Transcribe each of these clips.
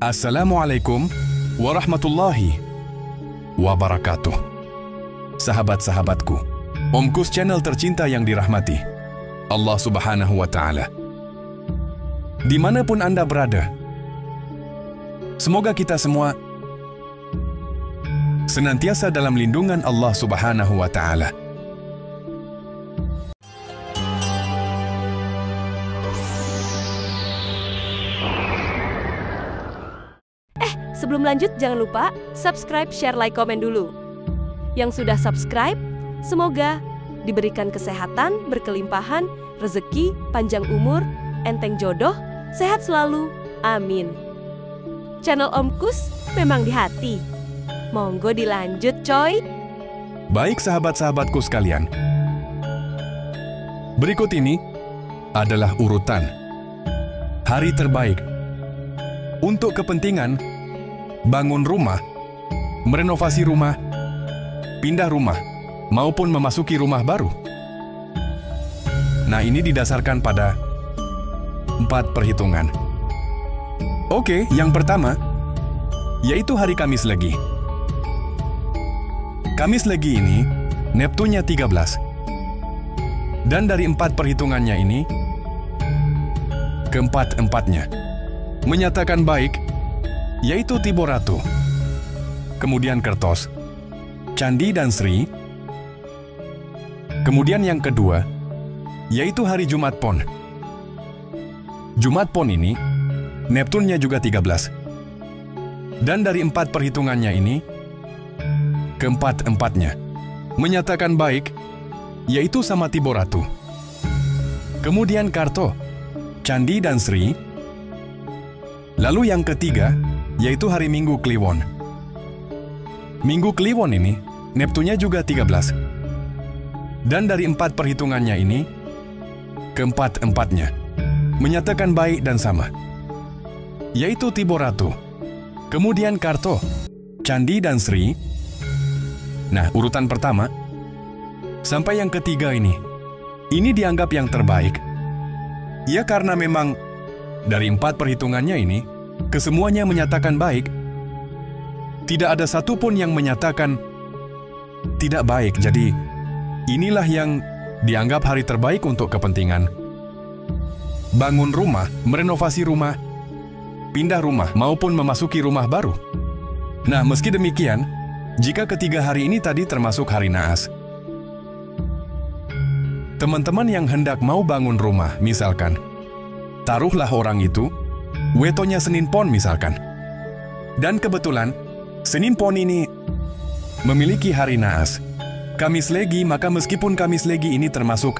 Assalamualaikum warahmatullahi wabarakatuh. Sahabat-sahabatku, Omkus channel tercinta yang dirahmati Allah Subhanahu wa Ta'ala. Dimanapun Anda berada, semoga kita semua senantiasa dalam lindungan Allah Subhanahu wa Ta'ala. Sebelum lanjut, jangan lupa subscribe, share, like, komen dulu. Yang sudah subscribe, semoga diberikan kesehatan, berkelimpahan, rezeki, panjang umur, enteng jodoh, sehat selalu, amin. Channel Omkus memang di hati. Monggo dilanjut, coy. Baik sahabat-sahabatku sekalian, berikut ini adalah urutan hari terbaik untuk kepentingan bangun rumah, merenovasi rumah, pindah rumah, maupun memasuki rumah baru. Nah, ini didasarkan pada 4 perhitungan. Oke, yang pertama, yaitu hari Kamis Legi. Kamis Legi ini, Neptunnya 13. Dan dari 4 perhitungannya ini, keempat-empatnya menyatakan baik, yaitu Tibo Ratu, kemudian Kertos, Candi dan Sri. Kemudian yang kedua, yaitu hari Jumat Pon. Jumat Pon ini, Neptunnya juga 13. Dan dari 4 perhitungannya ini, keempat-empatnya menyatakan baik, yaitu sama Tibo Ratu. Kemudian Karto, Candi dan Sri. Lalu yang ketiga, yaitu hari Minggu Kliwon. Minggu Kliwon ini, Neptunnya juga 13. Dan dari 4 perhitungannya ini, keempat-empatnya menyatakan baik dan sama, yaitu Tibo Ratu, kemudian Karto, Candi dan Sri. Nah, urutan pertama sampai yang ketiga ini dianggap yang terbaik. Ya, karena memang dari 4 perhitungannya ini, kesemuanya menyatakan baik. Tidak ada satupun yang menyatakan tidak baik. Jadi, inilah yang dianggap hari terbaik untuk kepentingan bangun rumah, merenovasi rumah, pindah rumah, maupun memasuki rumah baru. Nah, meski demikian, jika ketiga hari ini tadi termasuk hari naas, teman-teman yang hendak mau bangun rumah, misalkan, taruhlah orang itu wetonya Senin Pon misalkan. Dan kebetulan Senin Pon ini memiliki hari naas, Kamis Legi, maka meskipun Kamis Legi ini termasuk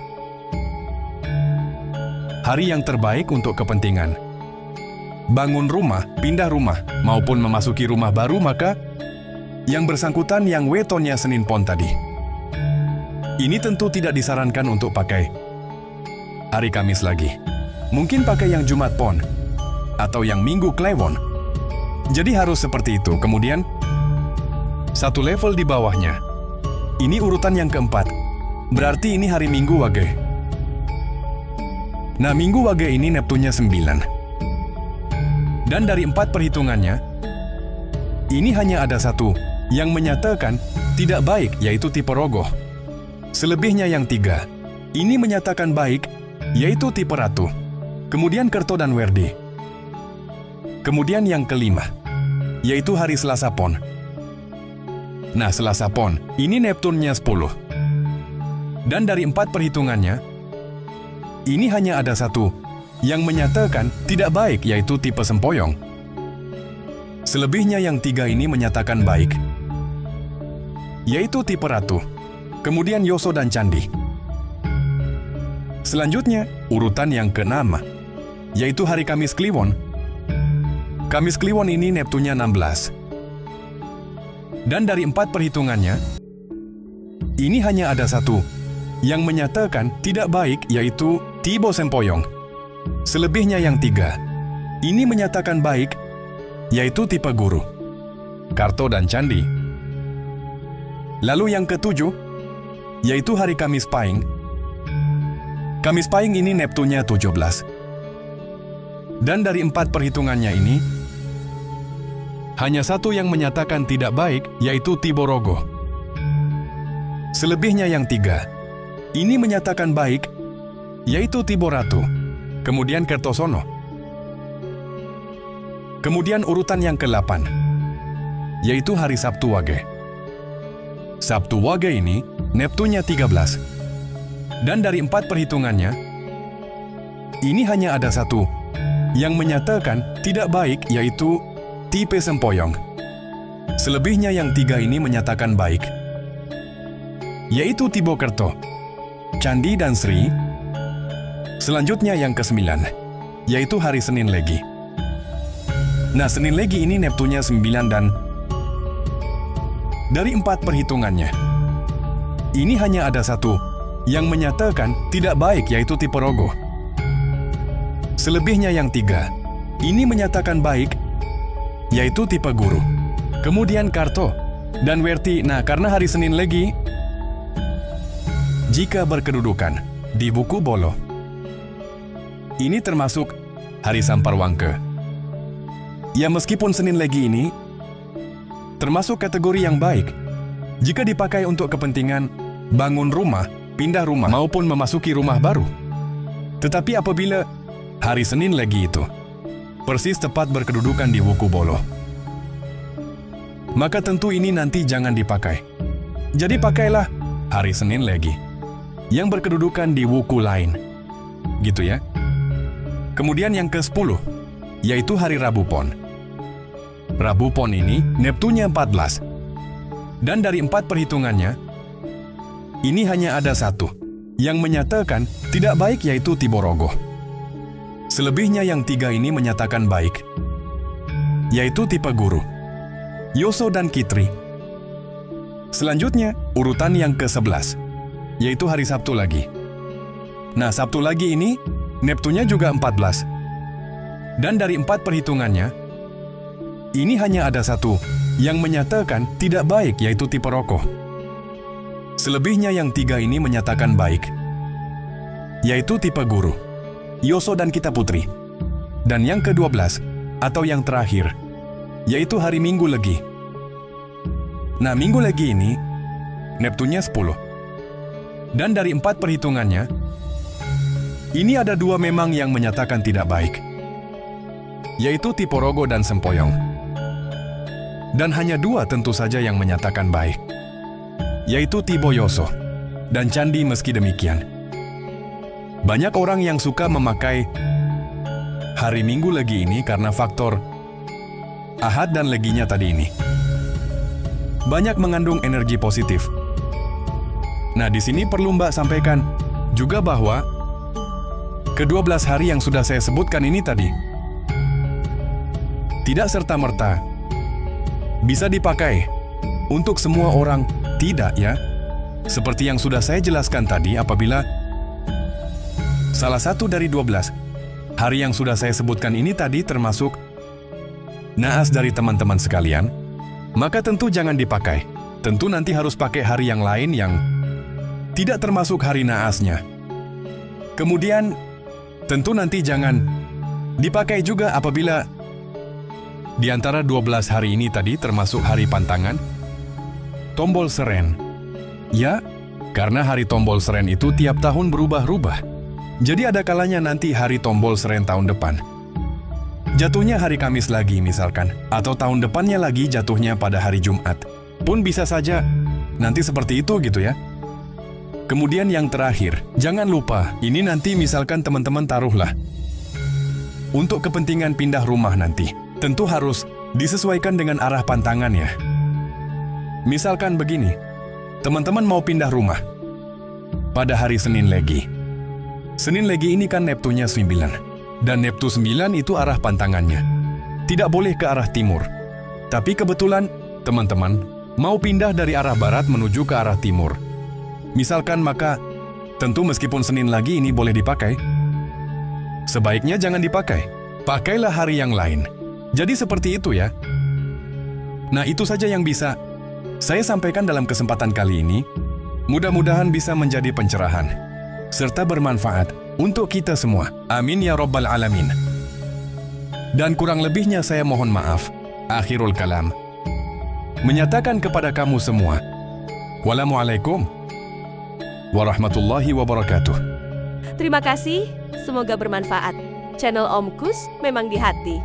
hari yang terbaik untuk kepentingan bangun rumah, pindah rumah, maupun memasuki rumah baru, maka yang bersangkutan yang wetonnya Senin Pon tadi, ini tentu tidak disarankan untuk pakai hari Kamis lagi. Mungkin pakai yang Jumat Pon atau yang Minggu Kliwon. Jadi harus seperti itu. Kemudian satu level di bawahnya, ini urutan yang keempat, berarti ini hari Minggu Wage. Nah, Minggu Wage ini Neptunnya 9. Dan dari 4 perhitungannya, ini hanya ada satu yang menyatakan tidak baik, yaitu tipe Rogoh. Selebihnya yang 3 ini menyatakan baik, yaitu tipe Ratu, kemudian Kerto dan Werdi. Kemudian yang kelima, yaitu hari Selasa Pon. Nah, Selasa Pon, ini Neptunnya 10. Dan dari 4 perhitungannya, ini hanya ada satu yang menyatakan tidak baik, yaitu tipe Sempoyong. Selebihnya yang 3 ini menyatakan baik, yaitu tipe Ratu, kemudian Yoso dan Candi. Selanjutnya, urutan yang ke-6, yaitu hari Kamis Kliwon. Kamis Kliwon ini Neptunnya 16. Dan dari 4 perhitungannya, ini hanya ada satu yang menyatakan tidak baik, yaitu Tibo Sempoyong. Selebihnya yang 3 ini menyatakan baik, yaitu tipe Guru, Karto dan Candi. Lalu yang ke-7, yaitu hari Kamis Pahing. Kamis Pahing ini Neptunnya 17. Dan dari 4 perhitungannya ini, hanya satu yang menyatakan tidak baik, yaitu Tiborogo. Selebihnya yang 3, ini menyatakan baik, yaitu Tiboratu, kemudian Kertosono. Kemudian urutan yang ke-8, yaitu hari Sabtu Wage. Sabtu Wage ini, Neptunnya 13. Dan dari 4 perhitungannya, ini hanya ada satu yang menyatakan tidak baik, yaitu Tipe Sempoyong. Selebihnya yang 3 ini menyatakan baik, yaitu Tibokerto, Candi dan Sri. Selanjutnya yang ke-9, yaitu hari Senin Legi. Nah, Senin Legi ini Neptunnya 9 dan dari 4 perhitungannya, ini hanya ada satu yang menyatakan tidak baik, yaitu Tiporogo. Selebihnya yang 3, ini menyatakan baik, yaitu Tipe Guru, kemudian Karto, dan Werti. Nah, karena hari Senin Legi, jika berkedudukan di buku Bolo, ini termasuk hari Samparwangke. Ya, meskipun Senin Legi ini termasuk kategori yang baik jika dipakai untuk kepentingan bangun rumah, pindah rumah, maupun memasuki rumah baru. Tetapi apabila hari Senin Legi itu persis tepat berkedudukan di buku Bolo, maka tentu ini nanti jangan dipakai. Jadi pakailah hari Senin Legi yang berkedudukan di wuku lain. Gitu ya. Kemudian yang ke-10, yaitu hari Rabu Pon. Rabu Pon ini Neptunnya 14. Dan dari 4 perhitungannya, ini hanya ada satu yang menyatakan tidak baik, yaitu Tiborogo. Selebihnya yang 3 ini menyatakan baik, yaitu Tipe Guru, Yoso dan Kitri. Selanjutnya, urutan yang ke-11, yaitu hari Sabtu Lagi. Nah, Sabtu Lagi ini Neptunnya juga 14. Dan dari 4 perhitungannya, ini hanya ada satu yang menyatakan tidak baik, yaitu Tiperoko. Selebihnya yang 3 ini menyatakan baik, yaitu Tipe Guru, Yoso dan Kita Putri. Dan yang ke-12, atau yang terakhir, yaitu hari Minggu Legi. Nah, Minggu Legi ini Neptunnya 10. Dan dari 4 perhitungannya, ini ada 2 memang yang menyatakan tidak baik, yaitu Tiporogo dan Sempoyong. Dan hanya 2 tentu saja yang menyatakan baik, yaitu Tiboyoso dan Candi. Meski demikian, banyak orang yang suka memakai hari Minggu Legi ini karena faktor Ahad dan Leginya tadi ini banyak mengandung energi positif. Nah, di sini perlu Mbak sampaikan juga bahwa ke-12 hari yang sudah saya sebutkan ini tadi tidak serta-merta bisa dipakai untuk semua orang, tidak ya. Seperti yang sudah saya jelaskan tadi, apabila salah satu dari 12 hari yang sudah saya sebutkan ini tadi termasuk naas dari teman-teman sekalian, maka tentu jangan dipakai. Tentu nanti harus pakai hari yang lain yang tidak termasuk hari naasnya. Kemudian, tentu nanti jangan dipakai juga apabila di antara 12 hari ini tadi termasuk hari pantangan, tombol seren. Ya, karena hari tombol seren itu tiap tahun berubah-ubah. Jadi ada kalanya nanti hari tombol seren tahun depan jatuhnya hari Kamis lagi misalkan, atau tahun depannya lagi jatuhnya pada hari Jumat. Pun bisa saja nanti seperti itu gitu ya. Kemudian yang terakhir, jangan lupa, ini nanti misalkan teman-teman taruhlah untuk kepentingan pindah rumah nanti, tentu harus disesuaikan dengan arah pantangan ya. Misalkan begini, teman-teman mau pindah rumah pada hari Senin Legi. Senin Legi ini kan Neptunnya 9. Dan Neptu 9 itu arah pantangannya. Tidak boleh ke arah timur. Tapi kebetulan, teman-teman mau pindah dari arah barat menuju ke arah timur. Misalkan, maka tentu meskipun Senin Legi ini boleh dipakai, sebaiknya jangan dipakai. Pakailah hari yang lain. Jadi seperti itu ya. Nah, itu saja yang bisa saya sampaikan dalam kesempatan kali ini. Mudah-mudahan bisa menjadi pencerahan serta bermanfaat untuk kita semua. Amin ya Rabbal Alamin. Dan kurang lebihnya saya mohon maaf. akhirul kalam. Menyatakan kepada kamu semua, wassalamualaikum warahmatullahi wabarakatuh. Terima kasih, semoga bermanfaat. Channel Om Kus memang di hati.